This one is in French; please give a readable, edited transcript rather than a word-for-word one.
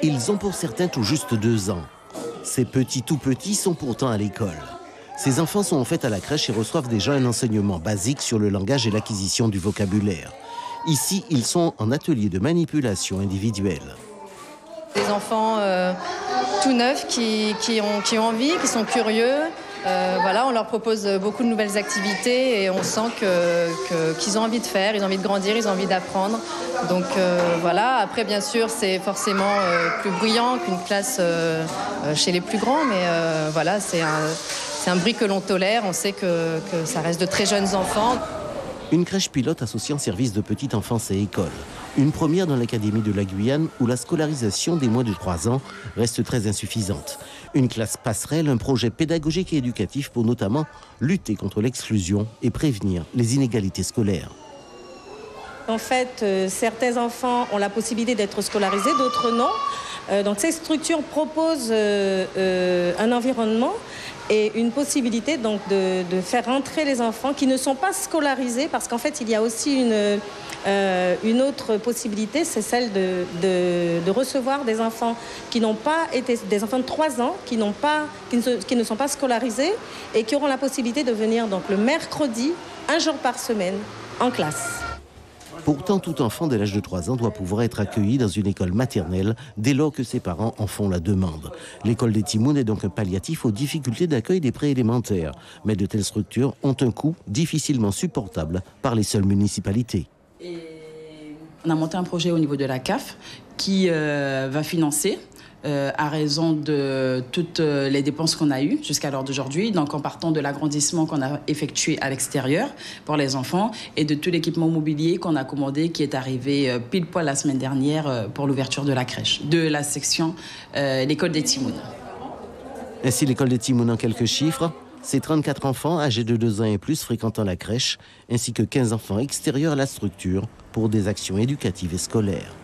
Ils ont pour certains tout juste 2 ans. Ces petits tout petits sont pourtant à l'école. Ces enfants sont en fait à la crèche et reçoivent déjà un enseignement basique sur le langage et l'acquisition du vocabulaire. Ici, ils sont en atelier de manipulation individuelle. Des enfants tout neufs qui ont envie, qui sont curieux. Voilà, on leur propose beaucoup de nouvelles activités et on sent qu'ils ont envie de faire, ils ont envie de grandir, ils ont envie d'apprendre. Donc voilà, après bien sûr c'est forcément plus bruyant qu'une classe chez les plus grands, mais voilà, c'est un bruit que l'on tolère, on sait que ça reste de très jeunes enfants. Une crèche pilote associant services de petite enfance et école. Une première dans l'académie de la Guyane où la scolarisation des moins de 3 ans reste très insuffisante. Une classe passerelle, un projet pédagogique et éducatif pour notamment lutter contre l'exclusion et prévenir les inégalités scolaires. En fait, certains enfants ont la possibilité d'être scolarisés, d'autres non. Donc ces structures proposent un environnement et une possibilité donc, de faire rentrer les enfants qui ne sont pas scolarisés, parce qu'en fait, il y a aussi une autre possibilité, c'est celle de recevoir des enfants qui n'ont pas été, des enfants de 3 ans, qui ne sont pas scolarisés et qui auront la possibilité de venir donc, le mercredi, 1 jour par semaine, en classe. Pourtant, tout enfant dès l'âge de 3 ans doit pouvoir être accueilli dans une école maternelle dès lors que ses parents en font la demande. L'école des Timounes est donc un palliatif aux difficultés d'accueil des préélémentaires. Mais de telles structures ont un coût difficilement supportable par les seules municipalités. On a monté un projet au niveau de la CAF qui va financer à raison de toutes les dépenses qu'on a eues jusqu'à l'heure d'aujourd'hui, donc en partant de l'agrandissement qu'on a effectué à l'extérieur pour les enfants et de tout l'équipement mobilier qu'on a commandé qui est arrivé pile poil la semaine dernière pour l'ouverture de la crèche, de la section l'école des Timounes. Ainsi, l'école des Timounes en quelques chiffres, c'est 34 enfants âgés de 2 ans et plus fréquentant la crèche, ainsi que 15 enfants extérieurs à la structure pour des actions éducatives et scolaires.